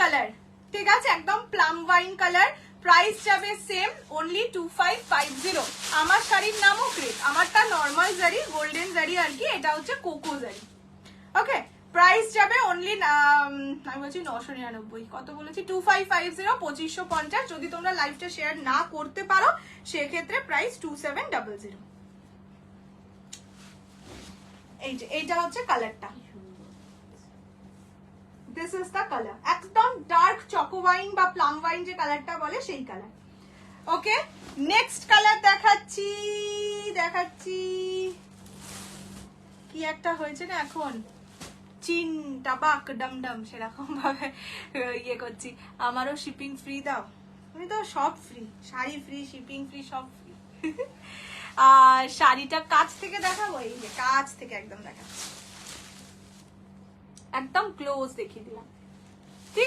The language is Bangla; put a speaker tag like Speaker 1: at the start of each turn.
Speaker 1: কালার, ঠিক আছে, একদম প্লাম ওয়াইন কালার। প্রাইস যাবে সেম, অনলি 2550। আমার শাড়ির নামও ক্রেপ, আমারটা নর্মাল জারি, গোল্ডেন জারি আর কি, এটা হচ্ছে কোকো জারি। ওকে, প্রাইস যাবে অনলি আমি বলছি 999, কত বলেছি, 2550, 2550। যদি তোমরা লাইভটা শেয়ার না করতে পারো সেক্ষেত্রে প্রাইস 2700। এই যে এইটা হচ্ছে কালারটা, দিস ইজ দ্য কালার, একদম ডার্ক চকো ওয়াইন বা প্লাম ওয়াইন যে কালারটা বলে সেই কালার। ওকে, নেক্সট কালার দেখাচ্ছি, কি একটা হয়েছে না এখন, চিন টাবাক ডমডম, সেরকম ভাবে ইয়ে করছি। আমারও শিপিং ফ্রি দাও, তুমি তো সব free, sari free, shipping free, সব ফ্রি। আর শাড়িটা কাছ থেকে দেখাবো, এই যে কাছ থেকে একদম দেখাচ্ছি, একদম ক্লোজ দেখিয়ে দিলাম।